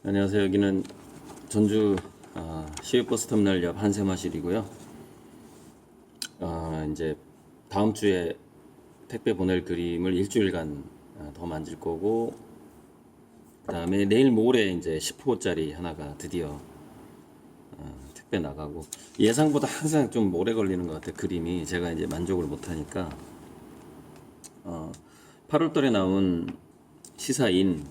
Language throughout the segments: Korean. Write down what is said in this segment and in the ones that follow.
안녕하세요. 여기는 전주 시외버스터미널 옆 한샘마실이고요. 이제 다음 주에 택배 보낼 그림을 일주일간 더 만질 거고, 그 다음에 내일 모레 이제 10호짜리 하나가 드디어 택배 나가고, 예상보다 항상 좀 오래 걸리는 것 같아요. 그림이 제가 이제 만족을 못하니까 8월달에 나온 시사인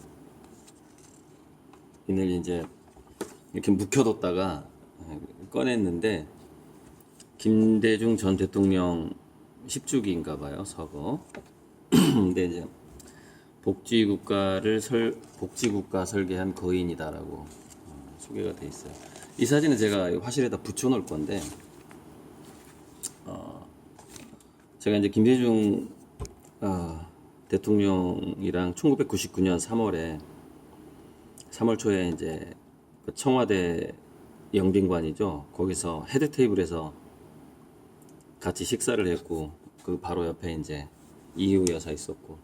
이늘 이제 이렇게 묵혀뒀다가 꺼냈는데, 김대중 전 대통령 10주기인가 봐요, 서거. 근데 이제 복지국가 설계한 거인이다라고 소개가 돼 있어요. 이 사진은 제가 화실에다 붙여놓을 건데, 제가 이제 김대중 대통령이랑 1999년 3월 초에 이제 청와대 영빈관이죠. 거기서 헤드 테이블에서 같이 식사를 했고, 그 바로 옆에 이제 이유 여사 있었고,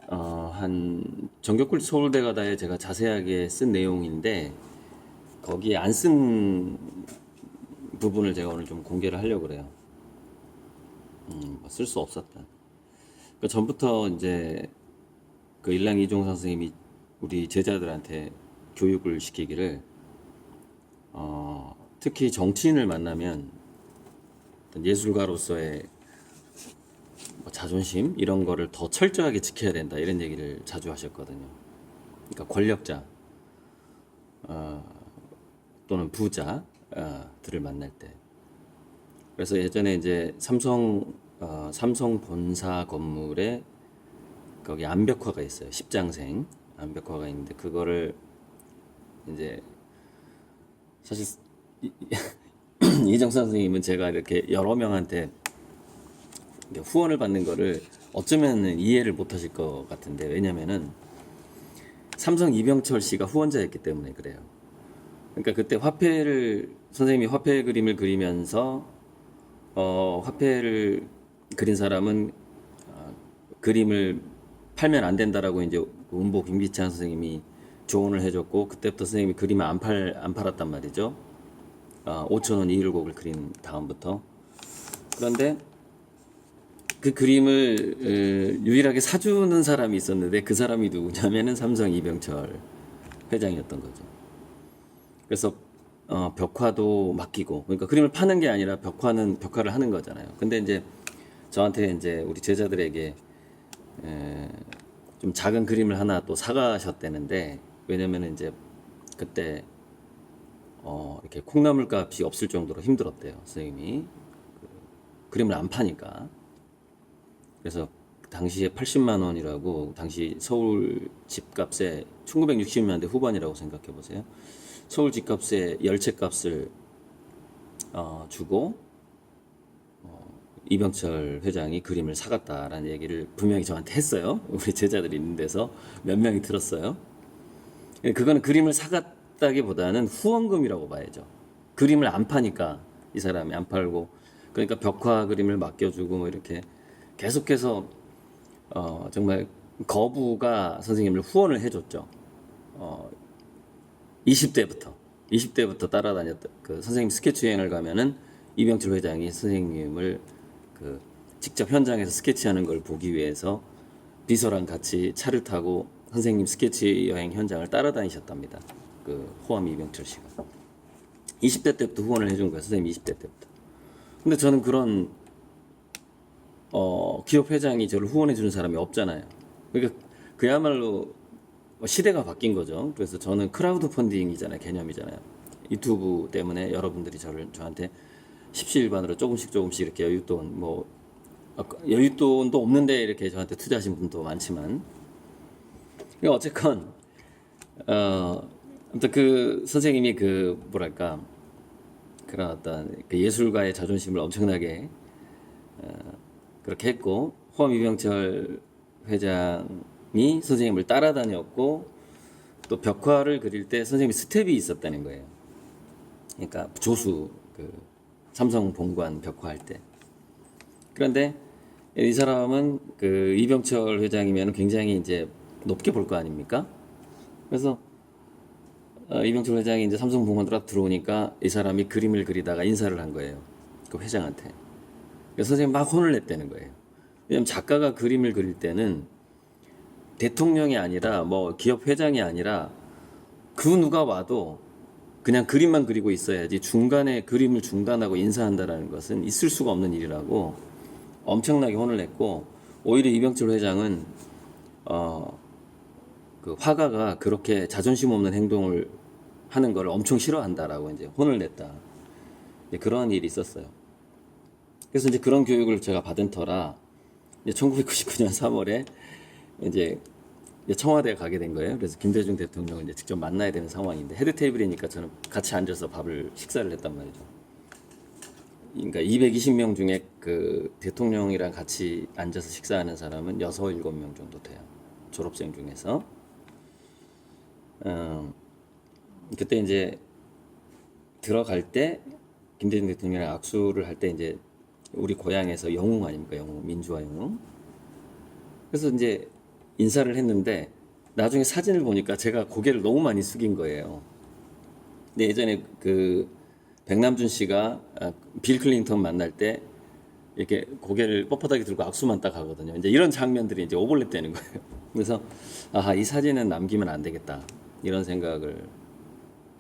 한 정교꿀 서울대 가다에 제가 자세하게 쓴 내용인데, 거기에 안 쓴 부분을 제가 오늘 좀 공개를 하려고 그래요. 쓸 수 없었다. 그 전부터 이제 그 일랑 이종상 선생님이 우리 제자들한테 교육을 시키기를, 특히 정치인을 만나면 어떤 예술가로서의 뭐 자존심 이런 거를 더 철저하게 지켜야 된다, 이런 얘기를 자주 하셨거든요. 그러니까 권력자 또는 부자들을 만날 때. 그래서 예전에 이제 삼성 본사 건물에 거기 암벽화가 있어요. 십장생 암벽화가 있는데, 그거를 이제 사실 이정선 선생님은 제가 이렇게 여러 명한테 후원을 받는 거를 어쩌면 이해를 못 하실 것 같은데, 왜냐면은 삼성 이병철 씨가 후원자였기 때문에 그래요. 그러니까 그때 선생님이 화폐 그림을 그리면서 화폐를 그린 사람은 그림을 팔면 안 된다라고 이제 운보 김기찬 선생님이 조언을 해줬고, 그때부터 선생님이 그림을 안 팔았단 말이죠. 5,000원 이율곡을 그린 다음부터. 그런데 그 그림을 유일하게 사주는 사람이 있었는데, 그 사람이 누구냐면은 삼성 이병철 회장이었던 거죠. 그래서 벽화도 맡기고, 그러니까 그림을 파는 게 아니라 벽화를 하는 거잖아요. 근데 이제 저한테 이제 우리 제자들에게 좀 작은 그림을 하나 또 사가셨대는데, 왜냐면 이제 그때 이렇게 콩나물 값이 없을 정도로 힘들었대요, 선생님이. 그림을 안 파니까. 그래서 당시에 80만 원이라고, 당시 서울 집값에 1960년대 후반이라고 생각해 보세요. 서울 집값에 열채 값을 주고 이병철 회장이 그림을 사갔다라는 얘기를 분명히 저한테 했어요. 우리 제자들이 있는 데서 몇 명이 들었어요. 그거는 그림을 사갔다기보다는 후원금이라고 봐야죠. 그림을 안 파니까 이 사람이 안 팔고, 그러니까 벽화 그림을 맡겨주고 뭐 이렇게 계속해서 정말 거부가 선생님을 후원을 해줬죠. 20대부터 따라다녔던, 그 선생님 스케치 여행을 가면은 이병철 회장이 선생님을 직접 현장에서 스케치하는 걸 보기 위해서 비서랑 같이 차를 타고 선생님 스케치 여행 현장을 따라다니셨답니다. 그 호암 이병철 씨가 20대 때부터 후원을 해준 거예요. 선생님 20대 때부터. 근데 저는 그런 기업 회장이 저를 후원해 주는 사람이 없잖아요. 그러니까 그야말로 시대가 바뀐 거죠. 그래서 저는 크라우드 펀딩이잖아요. 개념이잖아요. 유튜브 때문에 여러분들이 저한테 십시일반으로 조금씩 이렇게 여윳돈도 없는데 이렇게 저한테 투자하신 분도 많지만, 어쨌건 아무튼 그 선생님이 뭐랄까, 그런 어떤 그 예술가의 자존심을 엄청나게 그렇게 했고, 호암 이병철 회장이 선생님을 따라다녔고, 또 벽화를 그릴 때 선생님이 스텝이 있었다는 거예요. 그러니까 조수, 삼성 본관 벽화할 때. 그런데 이 사람은 그 이병철 회장이면 굉장히 이제 높게 볼 거 아닙니까? 그래서 이병철 회장이 이제 삼성병원으로 들어오니까 이 사람이 그림을 그리다가 인사를 한 거예요. 그 회장한테. 그래서 선생님 막 혼을 냈다는 거예요. 왜냐면 작가가 그림을 그릴 때는 대통령이 아니라 뭐 기업 회장이 아니라 그 누가 와도 그냥 그림만 그리고 있어야지 중간에 그림을 중단하고 인사한다라는 것은 있을 수가 없는 일이라고 엄청나게 혼을 냈고, 오히려 이병철 회장은 그 화가가 그렇게 자존심 없는 행동을 하는 걸 엄청 싫어한다라고 이제 혼을 냈다. 이제 그런 일이 있었어요. 그래서 이제 그런 교육을 제가 받은 터라 이제 1999년 3월에 이제 청와대에 가게 된 거예요. 그래서 김대중 대통령을 이제 직접 만나야 되는 상황인데, 헤드 테이블이니까 저는 같이 앉아서 식사를 했단 말이죠. 그러니까 220명 중에 그 대통령이랑 같이 앉아서 식사하는 사람은 6, 7명 정도 돼요. 졸업생 중에서. 그때 이제 들어갈 때 김대중 대통령이랑 악수를 할 때 이제 우리 고향에서 영웅 아닙니까? 영웅, 민주화 영웅. 그래서 이제 인사를 했는데 나중에 사진을 보니까 제가 고개를 너무 많이 숙인 거예요. 근데 예전에 그 백남준 씨가 빌 클린턴 만날 때 이렇게 고개를 뻣뻣하게 들고 악수만 딱 하거든요. 이제 이런 장면들이 이제 오버랩 되는 거예요. 그래서 아하, 이 사진은 남기면 안 되겠다, 이런 생각을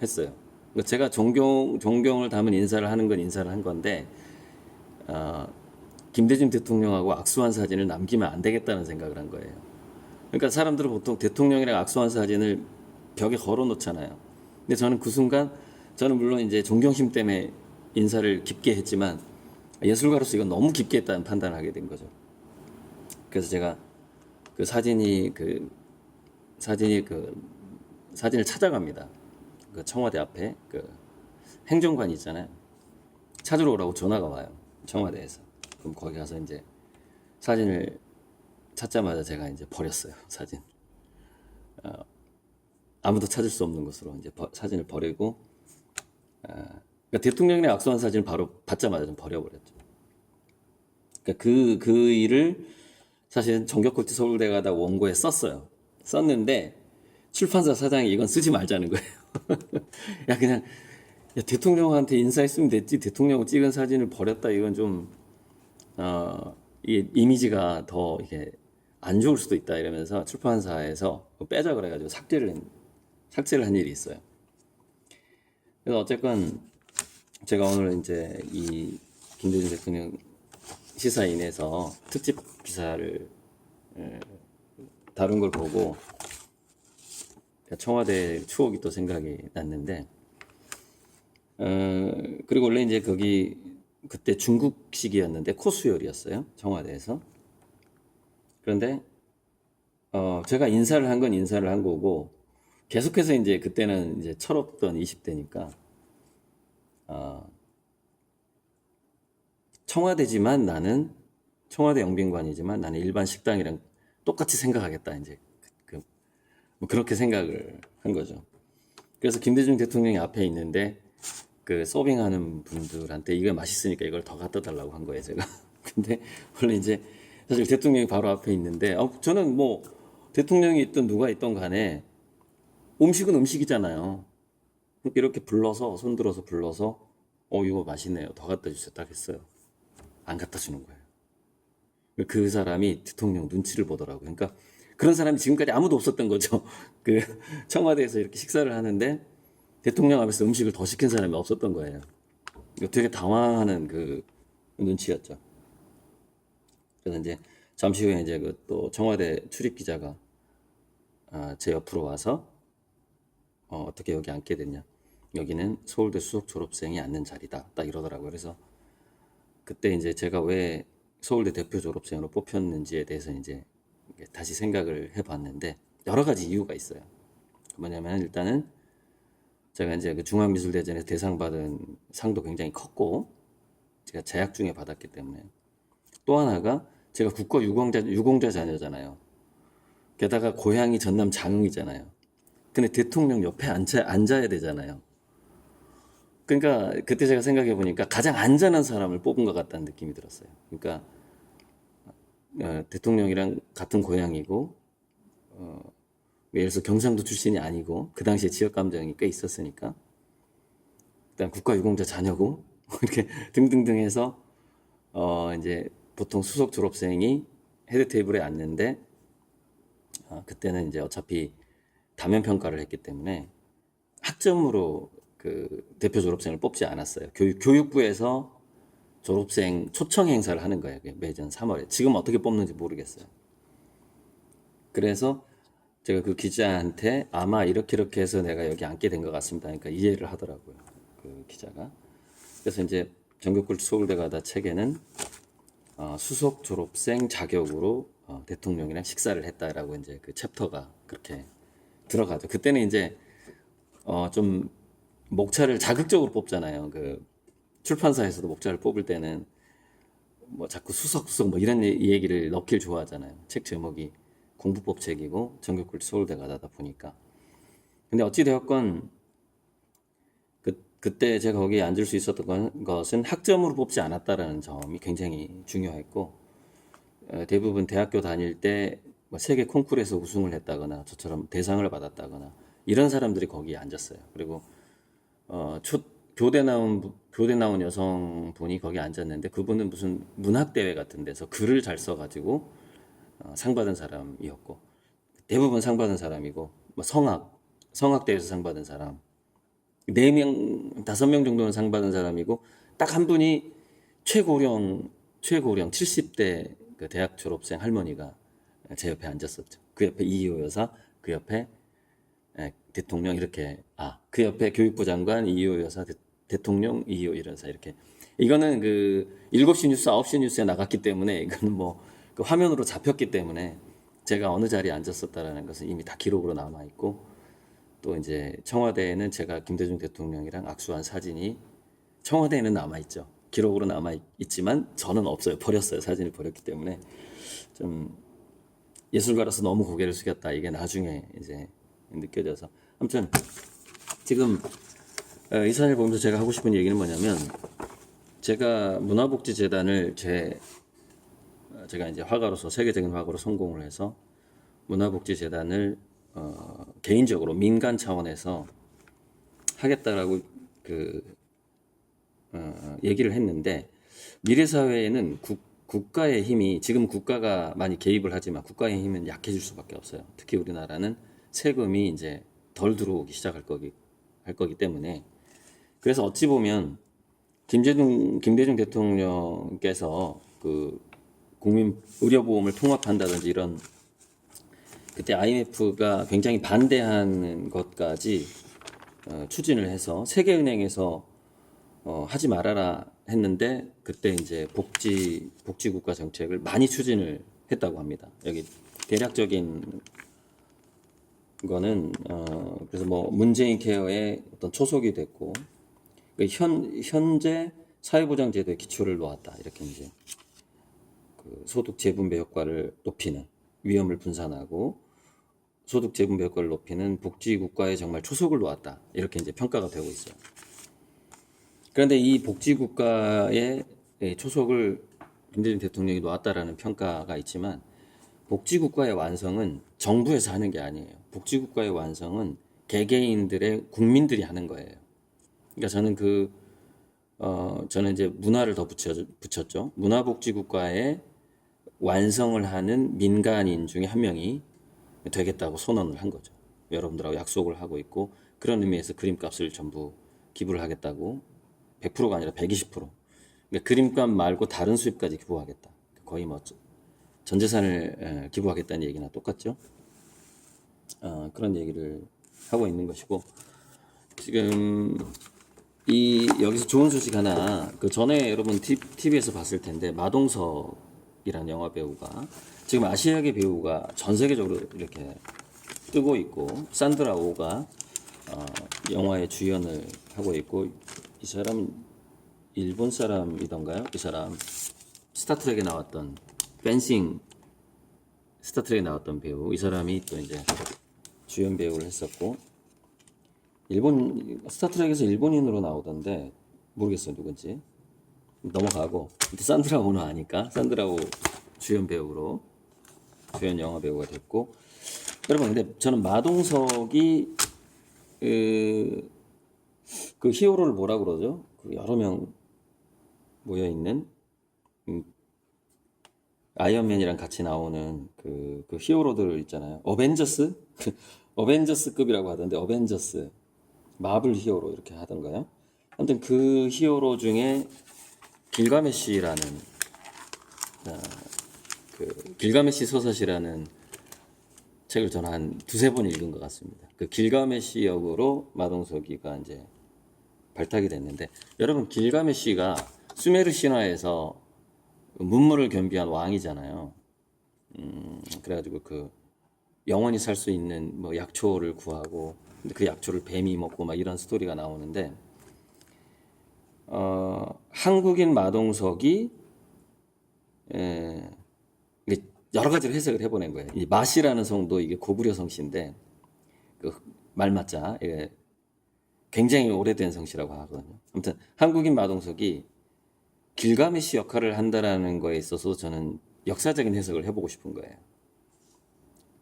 했어요. 그러니까 제가 존경을 담은 인사를 하는 건 인사를 한 건데, 김대중 대통령하고 악수한 사진을 남기면 안 되겠다는 생각을 한 거예요. 그러니까 사람들은 보통 대통령이랑 악수한 사진을 벽에 걸어 놓잖아요. 근데 저는 그 순간, 저는 물론 이제 존경심 때문에 인사를 깊게 했지만 예술가로서 이건 너무 깊게 했다는 판단을 하게 된 거죠. 그래서 제가 그 사진을 찾아갑니다. 그 청와대 앞에 그 행정관 있잖아요. 찾으러 오라고 전화가 와요. 청와대에서. 그럼 거기 가서 이제 사진을 찾자마자 제가 이제 버렸어요. 사진. 아무도 찾을 수 없는 것으로 이제 사진을 버리고, 그러니까 대통령이랑 악수한 사진을 바로 받자마자 좀 버려버렸죠. 그러니까 그 일을 사실은 정격골치 서울대 가다 원고에 썼어요. 썼는데 출판사 사장이 이건 쓰지 말자는 거예요. 야, 그냥 야, 대통령한테 인사했으면 됐지, 대통령 찍은 사진을 버렸다, 이건 좀 이 이미지가 더 이게 안 좋을 수도 있다, 이러면서 출판사에서 빼자 그래가지고 삭제를 한 일이 있어요. 그래서 어쨌건 제가 오늘 이제 이 김대중 대통령 시사인에서 특집 기사를 다룬 걸 보고 청와대 추억이 또 생각이 났는데, 그리고 원래 이제 거기 그때 중국식이었는데 코수열이었어요, 청와대에서. 그런데 제가 인사를 한 건 인사를 한 거고, 계속해서 이제 그때는 이제 철없던 20대니까 청와대지만 나는 청와대 영빈관이지만 나는 일반 식당이랑 똑같이 생각하겠다, 이제 뭐 그렇게 생각을 한 거죠. 그래서 김대중 대통령이 앞에 있는데 그 서빙하는 분들한테 이거 맛있으니까 이걸 더 갖다 달라고 한 거예요, 제가. 근데 원래 이제 사실 대통령이 바로 앞에 있는데 저는 뭐 대통령이 있든 누가 있든 간에 음식은 음식이잖아요. 이렇게 불러서, 손들어서 불러서 이거 맛있네요, 더 갖다 주세요 딱 했어요. 안 갖다 주는 거예요. 그 사람이 대통령 눈치를 보더라고요. 그러니까 그런 사람이 지금까지 아무도 없었던 거죠. 그 청와대에서 이렇게 식사를 하는데 대통령 앞에서 음식을 더 시킨 사람이 없었던 거예요. 되게 당황하는 그 눈치였죠. 그래서 이제 잠시 후에 이제 그 또 청와대 출입 기자가 제 옆으로 와서 어떻게 여기 앉게 됐냐, 여기는 서울대 수석 졸업생이 앉는 자리다, 딱 이러더라고요. 그래서 그때 이제 제가 왜 서울대 대표 졸업생으로 뽑혔는지에 대해서 이제 다시 생각을 해봤는데 여러 가지 이유가 있어요. 뭐냐면 일단은 제가 이제 그 중앙미술대전에서 대상 받은 상도 굉장히 컸고 제가 재학 중에 받았기 때문에, 또 하나가 제가 국가 유공자 자녀잖아요. 게다가 고향이 전남 장흥이잖아요. 근데 대통령 옆에 앉아야 되잖아요. 그러니까 그때 제가 생각해 보니까 가장 안전한 사람을 뽑은 것 같다는 느낌이 들었어요. 그러니까 대통령이랑 같은 고향이고 예를 들어서 경상도 출신이 아니고 그 당시에 지역 감정이 꽤 있었으니까 일단 국가유공자 자녀고 이렇게 등등등 해서 이제 보통 수석 졸업생이 헤드 테이블에 앉는데 그때는 이제 어차피 다면 평가를 했기 때문에 학점으로 그 대표 졸업생을 뽑지 않았어요. 교육부에서 졸업생 초청 행사를 하는 거예요. 매년 3월에. 지금 어떻게 뽑는지 모르겠어요. 그래서 제가 그 기자한테 아마 이렇게 해서 내가 여기 앉게 된 것 같습니다. 그러니까 이해를 하더라고요. 그 기자가. 그래서 이제 전교꿀 서울대 가다 책에는 수석 졸업생 자격으로 대통령이랑 식사를 했다라고 이제 그 챕터가 그렇게 들어가죠. 그때는 이제 좀 목차를 자극적으로 뽑잖아요. 그 출판사에서도 목차를 뽑을 때는 뭐 자꾸 수석 뭐 이런 얘기를 넣길 좋아하잖아요. 책 제목이 공부법 책이고 전교꿀 서울대 가다 보니까. 근데 어찌 되었건 그때 제가 거기에 앉을 수 있었던 것은 학점으로 뽑지 않았다라는 점이 굉장히 중요했고 대부분 대학교 다닐 때 뭐 세계 콩쿠르에서 우승을 했다거나 저처럼 대상을 받았다거나 이런 사람들이 거기에 앉았어요. 그리고 교대 나온 여성분이 거기 앉았는데 그분은 무슨 문학 대회 같은 데서 글을 잘 써가지고 상 받은 사람이었고 대부분 상 받은 사람이고 뭐 성악 대회에서 상 받은 사람 4명, 5명 정도는 상 받은 사람이고 딱 한 분이 최고령 70대 그 대학 졸업생 할머니가 제 옆에 앉았었죠. 그 옆에 이희호 여사, 그 옆에 대통령 이렇게 그 옆에 교육부 장관 이희호 여사, 대통령 이희호 여사 이렇게 이거는 그 7시 뉴스, 9시 뉴스에 나갔기 때문에 이거는 뭐 그 화면으로 잡혔기 때문에 제가 어느 자리에 앉았었다라는 것은 이미 다 기록으로 남아 있고 또 이제 청와대에는 제가 김대중 대통령이랑 악수한 사진이 청와대에는 남아있죠. 기록으로 남아있지만 저는 없어요. 버렸어요. 사진을 버렸기 때문에 좀 예술가로서 너무 고개를 숙였다. 이게 나중에 이제 느껴져서 아무튼 지금 이 사진을 보면서 제가 하고 싶은 얘기는 뭐냐면 제가 문화복지재단을 제가 이제 화가로서 세계적인 화가로 성공을 해서 문화복지재단을 개인적으로 민간 차원에서 하겠다라고 얘기를 했는데 미래 사회에는 국가의 힘이 지금 국가가 많이 개입을 하지만 국가의 힘은 약해질 수밖에 없어요. 특히 우리나라는 세금이 이제 덜 들어오기 시작할 거기 때문에 그래서 어찌 보면 김대중 대통령께서 그 국민 의료보험을 통합한다든지 이런 그때 IMF가 굉장히 반대하는 것까지 추진을 해서 세계은행에서 하지 말아라 했는데 그때 이제 복지국가 정책을 많이 추진을 했다고 합니다. 여기 대략적인 거는 그래서 뭐 문재인 케어에 어떤 초석이 됐고 현재 사회보장제도의 기초를 놓았다 이렇게 이제 그 소득 재분배 효과를 높이는 위험을 분산하고 소득 재분배 효과를 높이는 복지국가에 정말 초석을 놓았다 이렇게 이제 평가가 되고 있어요. 그런데 이 복지국가의 초석을 김대중 대통령이 놓았다라는 평가가 있지만 복지국가의 완성은 정부에서 하는 게 아니에요. 복지국가의 완성은 개개인들의 국민들이 하는 거예요. 그러니까 저는 이제 문화를 더 붙였죠. 문화복지국가의 완성을 하는 민간인 중에 한 명이 되겠다고 선언을 한 거죠. 여러분들하고 약속을 하고 있고 그런 의미에서 그림값을 전부 기부를 하겠다고 100%가 아니라 120%. 그러니까 그림값 말고 다른 수입까지 기부하겠다. 거의 뭐 전 재산을 기부하겠다는 얘기나 똑같죠. 그런 얘기를 하고 있는 것이고 지금 여기서 좋은 소식 하나 그 전에 여러분 TV에서 봤을 텐데 마동석이라는 영화 배우가 지금 아시아계 배우가 전 세계적으로 이렇게 뜨고 있고 산드라 오가 영화의 주연을 하고 있고 이 사람 일본 사람이던가요? 이 사람 스타트rek에 나왔던 스타트rek에 나왔던 배우 이 사람이 또 이제 주연 배우를 했었고 스타트rek에서 일본인으로 나오던데 모르겠어요 누군지 넘어가고 산드라 오는 아니까 산드라 오 주연 영화 배우가 됐고 여러분, 근데 저는 마동석이 그 히어로를 뭐라 그러죠? 그 여러 명 모여 있는 아이언맨이랑 같이 나오는 그 히어로들 있잖아요. 어벤져스? 어벤져스급이라고 하던데, 어벤져스. 마블 히어로 이렇게 하던가요? 아무튼 그 히어로 중에 길가메시라는, 그 길가메시 소설이라는 책을 저는 한 두세 번 읽은 것 같습니다. 그 길가메시 역으로 마동석이가 이제 발탁이 됐는데, 여러분, 길가메시가 수메르 신화에서 문물을 겸비한 왕이잖아요. 그래가지고 그 영원히 살 수 있는 뭐 약초를 구하고, 근데 그 약초를 뱀이 먹고 막 이런 스토리가 나오는데, 한국인 마동석이 이게 여러 가지로 해석을 해보낸 거예요. 이 마시라는 성도 이게 고구려 성씨인데, 그 말맞자, 이게 굉장히 오래된 성씨라고 하거든요. 아무튼 한국인 마동석이 길가메시 역할을 한다라는 거에 있어서 저는 역사적인 해석을 해보고 싶은 거예요.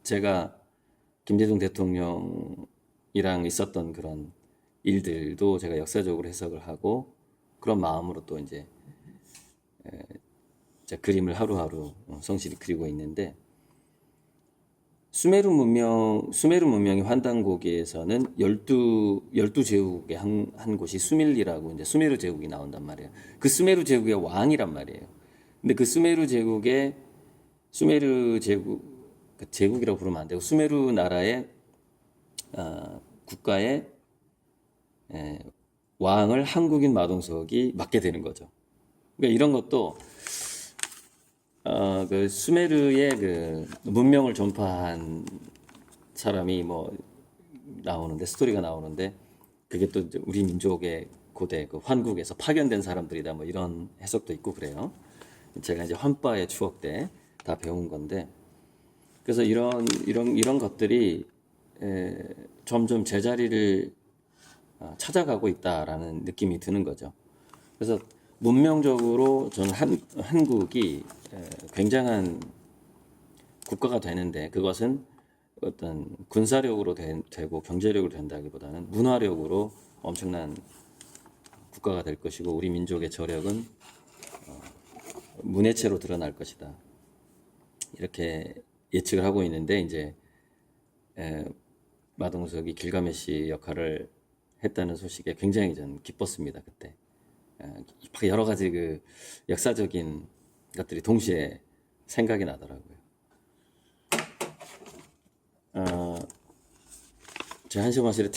제가 김대중 대통령이랑 있었던 그런 일들도 제가 역사적으로 해석을 하고, 그런 마음으로 또 이제 그림을 하루하루 성실히 그리고 있는데, 수메르 문명의 환단고기에서는 12 제국의 한 곳이 수밀리라고 이제 수메르 제국이 나온단 말이에요. 그 수메르 제국의 왕이란 말이에요. 근데 그 수메르 제국, 그 제국이라고 부르면 안 되고, 수메르 나라의, 국가의 왕을 한국인 마동석이 맡게 되는 거죠. 그러니까 이런 것도, 그 수메르의 그 문명을 전파한 사람이 뭐 나오는데, 스토리가 나오는데, 그게 또 이제 우리 민족의 고대 그 환국에서 파견된 사람들이다 뭐 이런 해석도 있고 그래요. 제가 이제 환빠의 추억 때 다 배운 건데, 그래서 이런 것들이 점점 제자리를 찾아가고 있다라는 느낌이 드는 거죠. 그래서 문명적으로 저는 한국이 굉장한 국가가 되는데, 그것은 어떤 군사력으로 되고 경제력으로 된다기보다는 문화력으로 엄청난 국가가 될 것이고, 우리 민족의 저력은 문해체로 드러날 것이다. 이렇게 예측을 하고 있는데, 이제 마동석이 길가메시 역할을 했다는 소식에 굉장히 저는 기뻤습니다. 그때 여러 가지 그 역사적인 것들이 동시에 생각이 나더라고요. 제가 한시마실에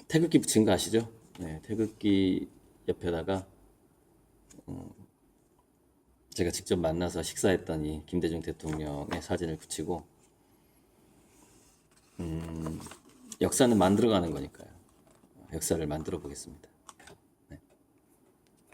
태극기 붙인 거 아시죠? 네, 태극기 옆에다가 제가 직접 만나서 식사했더니 김대중 대통령의 사진을 붙이고, 역사는 만들어가는 거니까요. 역사를 만들어 보겠습니다.